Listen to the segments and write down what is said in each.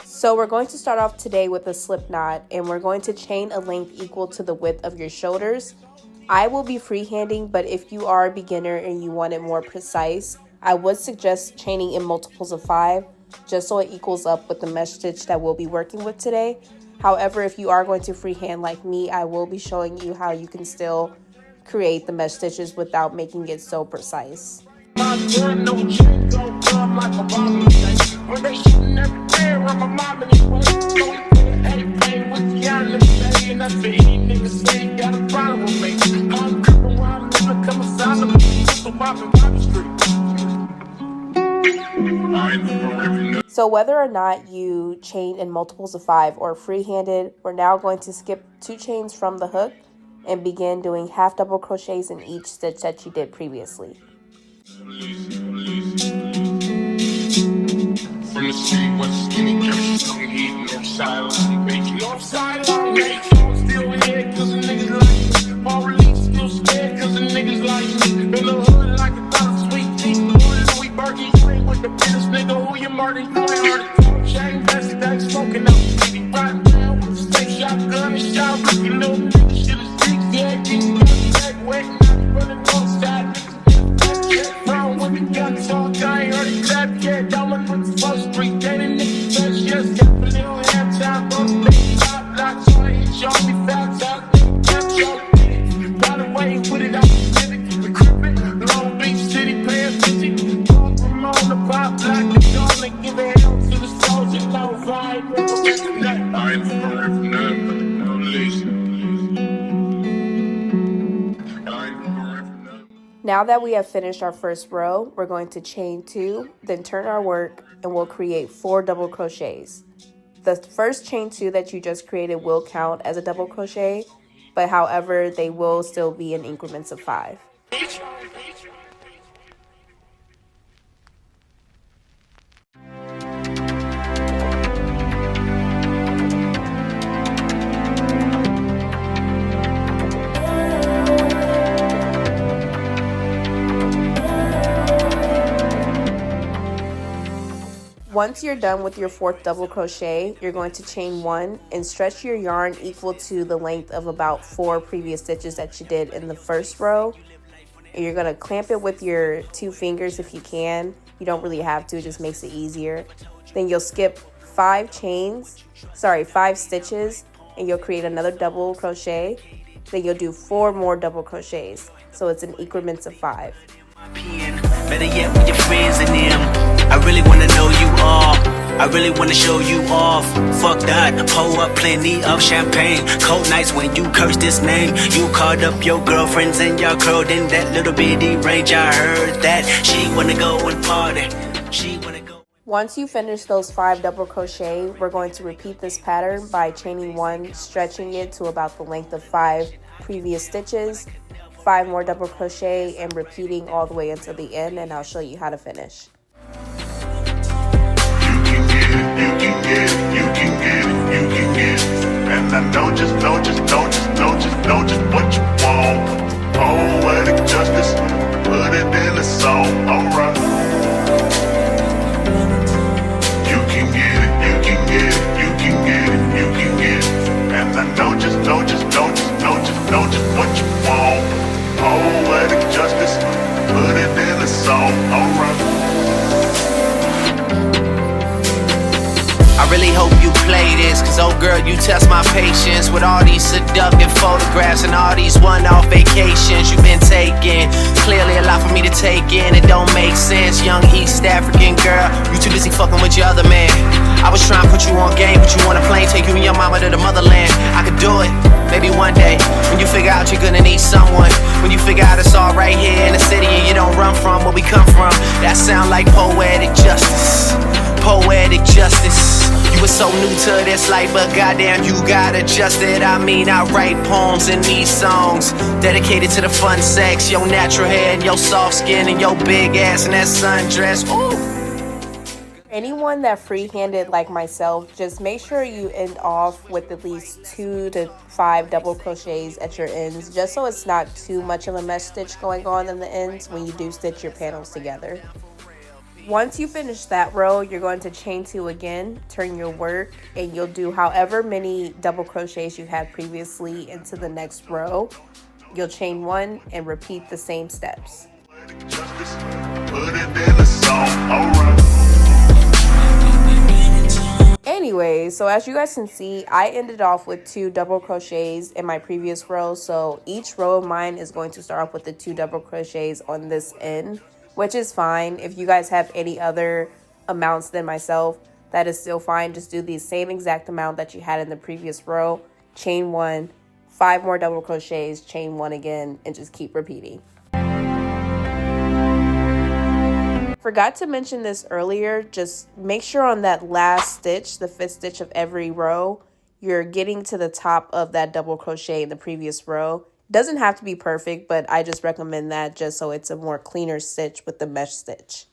So we're going to start off today with a slip knot, and we're going to chain a length equal to the width of your shoulders. I will be freehanding, but if you are a beginner and you want it more precise, I would suggest chaining in multiples of 5, just so it equals up with the mesh stitch that we'll be working with today. However, if you are going to freehand like me, I will be showing you how you can still create the mesh stitches without making it so precise. So whether or not you chain in multiples of 5 or freehanded, we're now going to skip 2 chains from the hook and begin doing half double crochets in each stitch that you did previously. From the city, what's skinny, still here, cause the niggas like me. All release, still scared, cause the niggas like me. In the hood, like a dollar sweet tea. Louis Berkey, swing with the business, nigga, who you murder, you ain't heard it. Chain, best that smoking up. Baby, riding down with the steak shotgun and shout. You little nigga, shit is six, yeah, getting that wet, not running on side. Round with the guns all I ain't heard it clap yet. Diamond with the first street, dead in niggas, best, yes, got a little half time, on the big top block, so I hit y'all, me fast out. Got away with it, I did it, we crippin', Long Beach City, paying 50. From on the pop block, the gun, and give a hell to the soldiers, no vibe, I ain't for nothing, no least. Now that we have finished our first row, we're going to chain 2, then turn our work, and we'll create 4 double crochets. The first chain 2 that you just created will count as a double crochet, but however, they will still be in increments of 5. Once you're done with your 4th double crochet, you're going to chain 1 and stretch your yarn equal to the length of about 4 previous stitches that you did in the first row. And you're going to clamp it with your 2 fingers if you can. You don't really have to, it just makes it easier. Then you'll skip 5 stitches, and you'll create another double crochet. Then you'll do 4 more double crochets. So it's in increments of 5. Better yet with your friends and them. I really wanna know you all. I really wanna show you off. Fuck that, pour up plenty of champagne. Cold nights when you curse this name. You called up your girlfriends and y'all curled in that little bitty range. I heard that she wanna go and party. She wanna go. Once you finish those 5 double crochet, we're going to repeat this pattern by chaining 1, stretching it to about the length of 5 previous stitches. 5 more double crochet and repeating all the way until the end, and I'll show you how to finish. You can get it, you can get it, you can get it. And I know just what you want. Poetic justice, put it in a song, alright. You can get it, you can get it, you can get it, you can get it. And I know just what you want. Poetic justice, put it in a song, alright. I really hope you play this, cause oh girl, you test my patience with all these seductive photographs and all these one-off vacations you've been taking. Clearly a lot for me to take in, it don't make sense. Young East African girl, you too busy fucking with your other man. I was trying to put you on game, put you on a plane, take you and your mama to the motherland. I could do it, maybe one day, when you figure out you're gonna need someone. When you figure out it's all right here in the city and you don't run from where we come from. That sound like poetic justice. Poetic justice. You were so new to this life, but goddamn, you got adjusted. I mean, I write poems in these songs dedicated to the fun sex, your natural hair and your soft skin and your big ass and that sundress. Ooh. Anyone that freehanded like myself, just make sure you end off with at least 2 to 5 double crochets at your ends, just so it's not too much of a mesh stitch going on in the ends when you do stitch your panels together. Once you finish that row, you're going to chain 2 again, turn your work, and you'll do however many double crochets you had previously into the next row. You'll chain 1 and repeat the same steps. Anyway, so as you guys can see, I ended off with 2 double crochets in my previous row. So each row of mine is going to start off with the 2 double crochets on this end, which is fine. If you guys have any other amounts than myself, that is still fine. Just do the same exact amount that you had in the previous row, chain 1, 5 more double crochets, chain 1 again, and just keep repeating. Forgot to mention this earlier, just make sure on that last stitch, the 5th stitch of every row, you're getting to the top of that double crochet in the previous row. Doesn't have to be perfect, but I just recommend that just so it's a more cleaner stitch with the mesh stitch.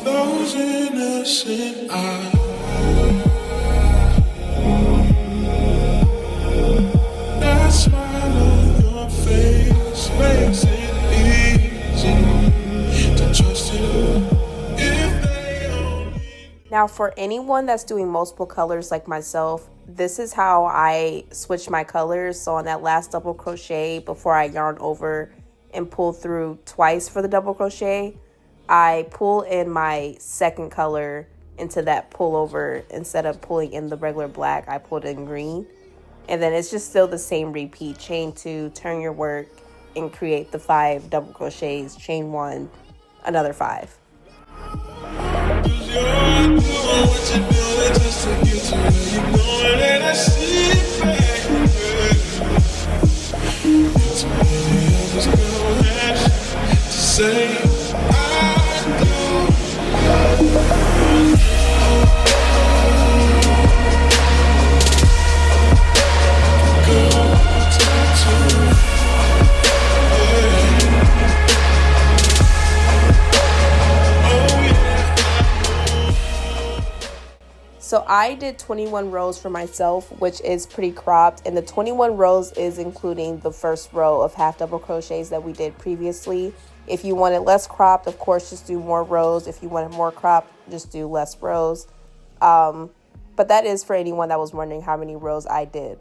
Those innocent eyes, that smile on your face makes it easy to trust you. If they only... Now for anyone that's doing multiple colors like myself, this is how I switch my colors. So on that last double crochet, before I yarn over and pull through twice for the double crochet, I pull in my second color into that pullover. Instead of pulling in the regular black, I pulled in green. And then it's just still the same repeat. Chain 2, turn your work, and create the 5 double crochets. Chain 1, another 5. So I did 21 rows for myself, which is pretty cropped, and the 21 rows is including the first row of half double crochets that we did previously. If you want it less cropped, of course, just do more rows. If you want it more cropped, just do less rows. But that is for anyone that was wondering how many rows I did.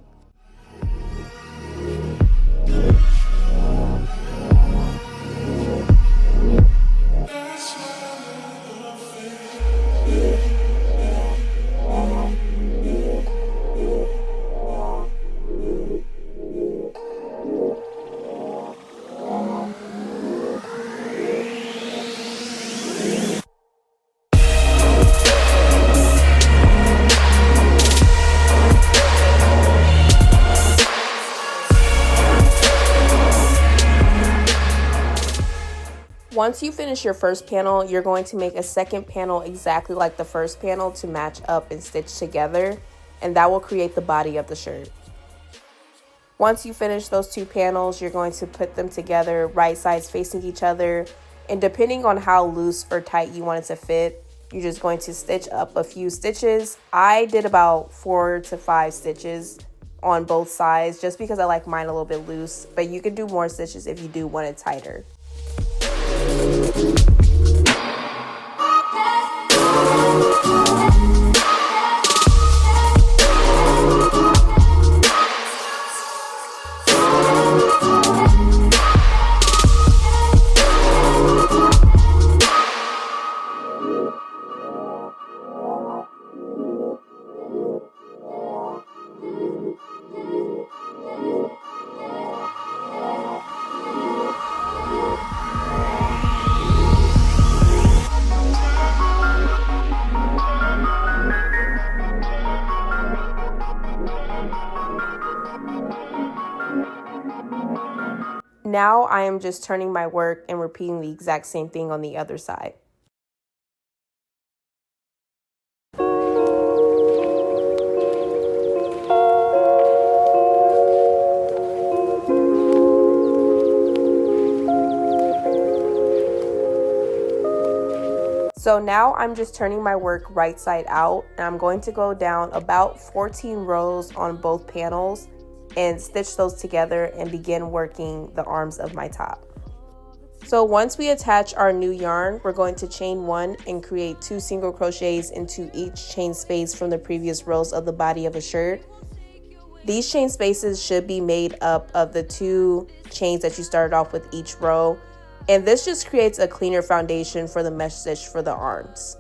Once you finish your first panel, you're going to make a second panel exactly like the first panel to match up and stitch together, and that will create the body of the shirt. Once you finish those 2 panels, you're going to put them together, right sides facing each other, and depending on how loose or tight you want it to fit, you're just going to stitch up a few stitches. I did about 4 to 5 stitches on both sides just because I like mine a little bit loose, but you can do more stitches if you do want it tighter. Now I am just turning my work and repeating the exact same thing on the other side. So now I'm just turning my work right side out, and I'm going to go down about 14 rows on both panels and stitch those together and begin working the arms of my top. So once we attach our new yarn, we're going to chain 1 and create 2 single crochets into each chain space from the previous rows of the body of the shirt. These chain spaces should be made up of the 2 chains that you started off with each row, and this just creates a cleaner foundation for the mesh stitch for the arms.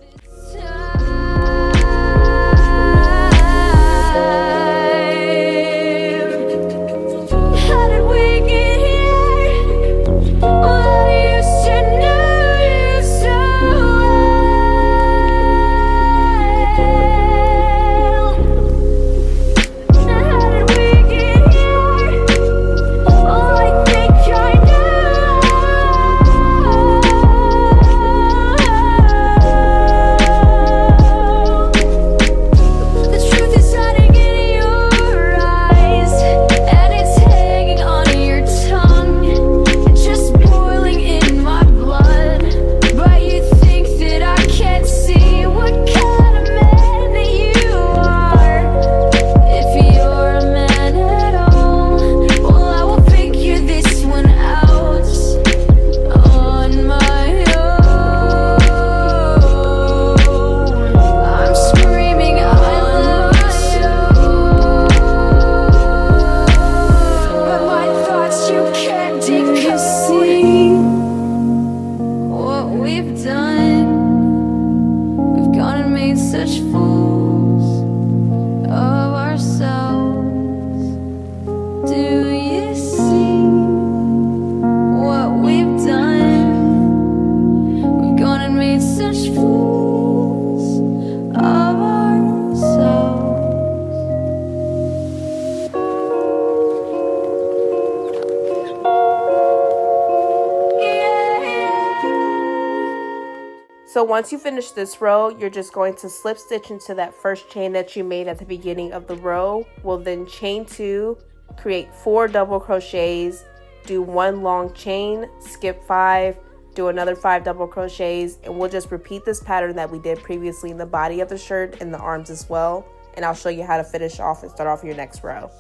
So once you finish this row, you're just going to slip stitch into that first chain that you made at the beginning of the row. We'll then chain 2, create 4 double crochets, do 1 long chain, skip 5, do another 5 double crochets, and we'll just repeat this pattern that we did previously in the body of the shirt and the arms as well. And I'll show you how to finish off and start off your next row.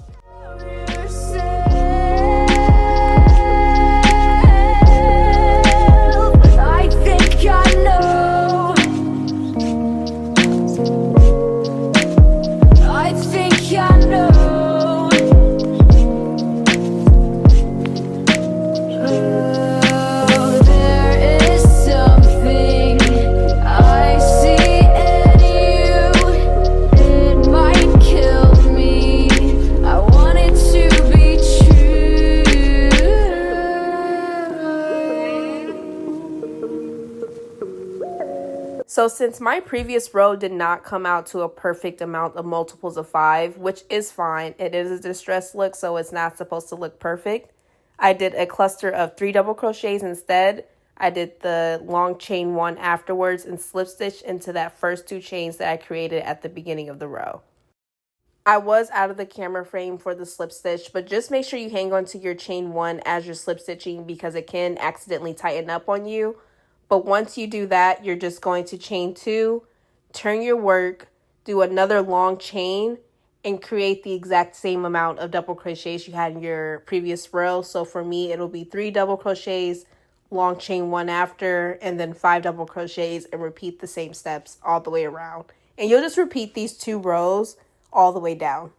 So since my previous row did not come out to a perfect amount of multiples of 5, which is fine, it is a distressed look, so it's not supposed to look perfect, I did a cluster of 3 double crochets instead. I did the long chain 1 afterwards and slip stitch into that first 2 chains that I created at the beginning of the row. I was out of the camera frame for the slip stitch, but just make sure you hang on to your chain 1 as you're slip stitching because it can accidentally tighten up on you. But once you do that, you're just going to chain 2, turn your work, do another long chain, and create the exact same amount of double crochets you had in your previous row. So for me, it'll be 3 double crochets, long chain 1 after, and then 5 double crochets, and repeat the same steps all the way around. And you'll just repeat these 2 rows all the way down.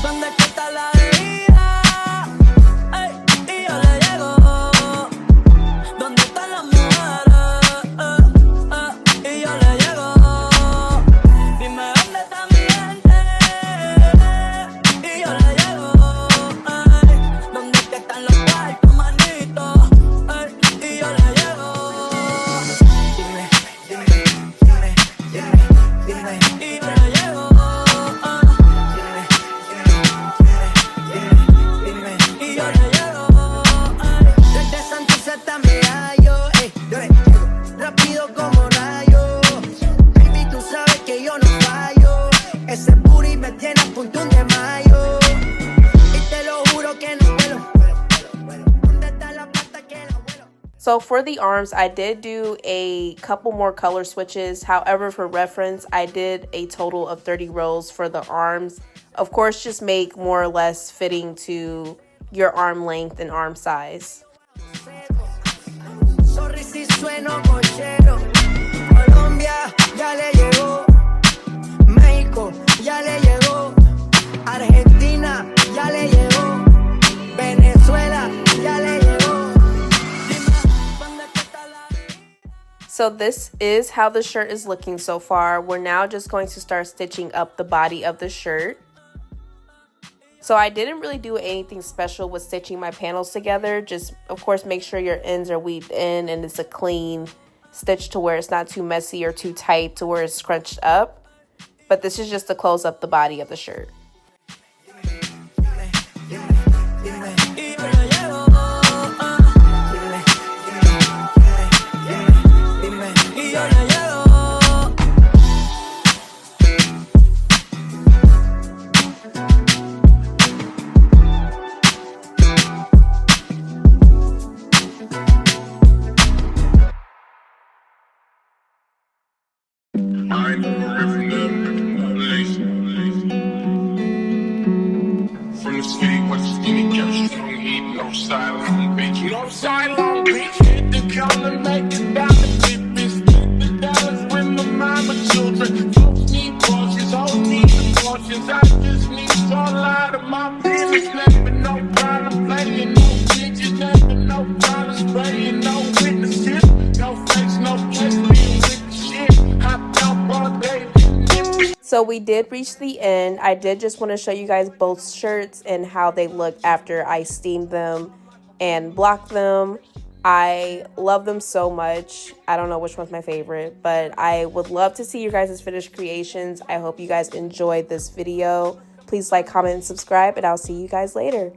¿dónde es que está la bebida? Ey, y yo le llego. ¿Dónde están las mujeres? Y yo le llego. Dime dónde está mi gente. Y yo le llego. Ey, ¿dónde es que están los cuartos, manito? Ey, y yo le llego. Dime, dime, dime, dime, dime. Y yo le llego. Y yo le llego. Desde Santos hasta Medallo, yo le llego rápido como rayo. Baby, tú sabes que yo no fallo. Ese booty me tiene a punto de mayo. Y te lo juro que no vuelo. ¿Dónde está la plata que la vuelo? So for the arms, I did do a couple more color switches. However, for reference, I did a total of 30 rows for the arms. Of course, just make more or less fitting to your arm length and arm size. Sorry si sueno cochero. Colombia ya le llegó. México ya le llegó. Argentina ya le llegó. Venezuela ya le llegó. So this is how the shirt is looking so far. We're now just going to start stitching up the body of the shirt. So I didn't really do anything special with stitching my panels together. Just, of course, make sure your ends are weaved in and it's a clean stitch to where it's not too messy or too tight to where it's scrunched up. But this is just to close up the body of the shirt. From the city, what's the skinny girl? She don't eat no silent bitch. No silent bitch. Hit the counter, make it down the fifties. The dollars with my mama children. Folks need portions, whole need portions. I just need to lie to my business. Never no problem playing, no bitches. Never no problem spraying, no witnesses. No face, no place, being with the shit. Hop out all day. So we did reach the end. I did just want to show you guys both shirts and how they look after I steamed them and blocked them. I love them so much. I don't know which one's my favorite, but I would love to see your guys' finished creations. I hope you guys enjoyed this video. Please like, comment, and subscribe, and I'll see you guys later.